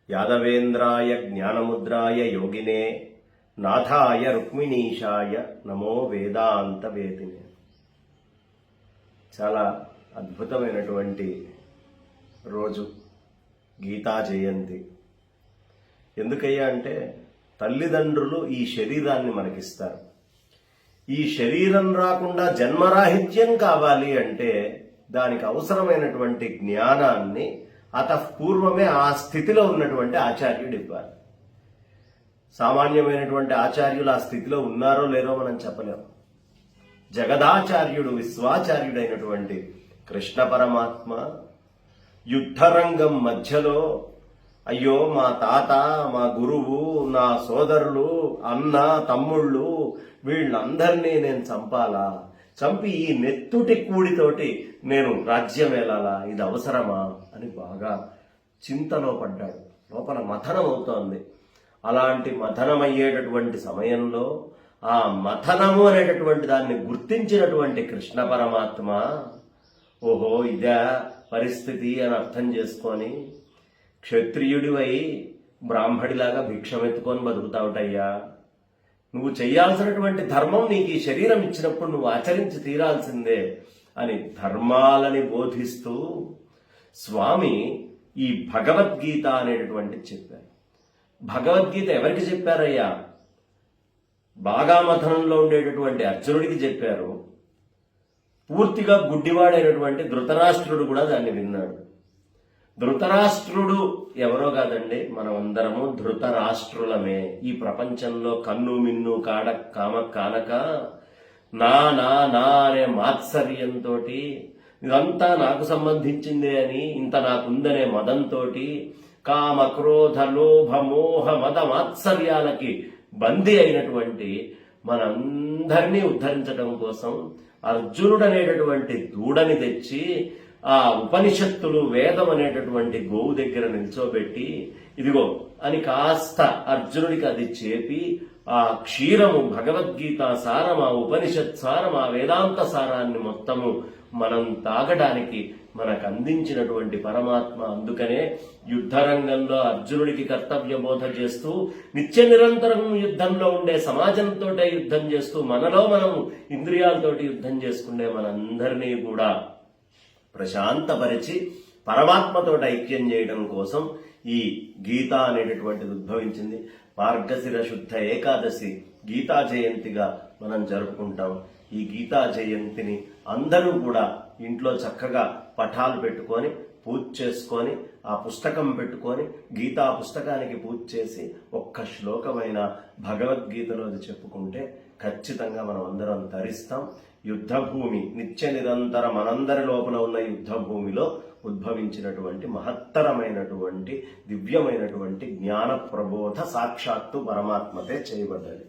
యాదవేంద్రాయ జ్ఞానముద్రాయ యోగినే నాథాయ రుక్మిణీశాయ నమో వేదాంత వేదినే. చాలా అద్భుతమైనటువంటి రోజు గీతా జయంతి. ఎందుకయ్యా అంటే తల్లిదండ్రులు ఈ శరీరాన్ని మనకిస్తారు. ఈ శరీరం రాకుండా జన్మరాహిత్యం కావాలి అంటే దానికి అవసరమైనటువంటి జ్ఞానాన్ని అతఃపూర్వమే ఆ స్థితిలో ఉన్నటువంటి ఆచార్యుడు ఇవ్వాలి. సామాన్యమైనటువంటి ఆచార్యులు ఆ స్థితిలో ఉన్నారో లేరో మనం చెప్పలేము. జగదాచార్యుడు విశ్వాచార్యుడైనటువంటి కృష్ణ పరమాత్మ యుద్ధరంగం మధ్యలో అయ్యో మా తాత, మా గురువు, నా సోదరులు, అన్న, తమ్ముళ్ళు వీళ్ళందరినీ నేను చంపాలా, చంపి ఈ నెత్తుటి కూడితోటి నేను రాజ్యం వెళ్ళాలా, ఇది అవసరమా అని బాగా చింతలో పడ్డాడు. లోపల మథనం అవుతోంది. అలాంటి మథనమయ్యేటటువంటి సమయంలో ఆ మథనము అనేటటువంటి దాన్ని గుర్తించినటువంటి కృష్ణ పరమాత్మ ఓహో ఇదే పరిస్థితి అని అర్థం చేసుకొని క్షత్రియుడివై బ్రాహ్మడిలాగా భిక్షమెత్తుకొని బతుకుతావుటయ్యా, నువ్వు చెయ్యాల్సినటువంటి ధర్మం నీకు ఈ శరీరం ఇచ్చినప్పుడు నువ్వు ఆచరించి తీరాల్సిందే అని ధర్మాలని బోధిస్తూ స్వామి ఈ భగవద్గీత అనేటటువంటి చెప్పారు. భగవద్గీత ఎవరికి చెప్పారయ్యా? బాగా మథనంలో ఉండేటటువంటి అర్జునుడికి చెప్పారు. పూర్తిగా గుడ్డివాడైనటువంటి ధృతరాష్ట్రుడు కూడా దాన్ని విన్నాడు. ధృతరాష్ట్రుడు ఎవరో కాదండి, మనమందరము ధృతరాష్ట్రులమే. ఈ ప్రపంచంలో కన్ను మిన్ను కానక నా నా నా అనే మాత్సర్యంతో ఇదంతా నాకు సంబంధించిందే అని, ఇంత నాకుందనే మదంతో కామ క్రోధ లోభ మోహ మద మాత్సర్యాలకి బందీ అయినటువంటి మనందరినీ ఉద్ధరించడం కోసం అర్జునుడు అనేటటువంటి దూడని తెచ్చి ఆ ఉపనిషత్తులు వేదం అనేటటువంటి గోవు దగ్గర నిల్చోబెట్టి ఇదిగో అని కాస్త అర్జునుడికి అది చేపి ఆ క్షీరము భగవద్గీత సారం, ఆ ఉపనిషత్ సారం, ఆ వేదాంత సారాన్ని మొత్తము మనం తాగడానికి మనకు అందించినటువంటి పరమాత్మ. అందుకనే యుద్ధరంగంలో అర్జునుడికి కర్తవ్య బోధ చేస్తూ నిత్య నిరంతరం యుద్ధంలో ఉండే సమాజంతో యుద్ధం చేస్తూ మనలో మనం ఇంద్రియాలతోటి యుద్ధం చేసుకునే మనందరినీ కూడా ప్రశాంతపరిచి పరమాత్మతో ఐక్యం చేయడం కోసం ఈ గీత అనేటటువంటిది ఉద్భవించింది. మార్గశిర శుద్ధ ఏకాదశి గీతా జయంతిగా మనం జరుపుకుంటాం. ఈ గీతా జయంతిని అందరూ కూడా ఇంట్లో చక్కగా పటాలు పెట్టుకొని పూజ చేసుకొని ఆ పుస్తకం పెట్టుకొని గీతా పుస్తకానికి పూజ చేసి ఒక్క శ్లోకమైన భగవద్గీతలోది చెప్పుకుంటే ఖచ్చితంగా మనం అందరం తరిస్తాం. యుద్ధభూమి నిత్య నిరంతర మనందరి లోపల ఉన్న యుద్ధభూమిలో ఉద్భవించినటువంటి మహత్తరమైనటువంటి దివ్యమైనటువంటి జ్ఞాన ప్రబోధ సాక్షాత్తు పరమాత్మతే చేయబడ్డది.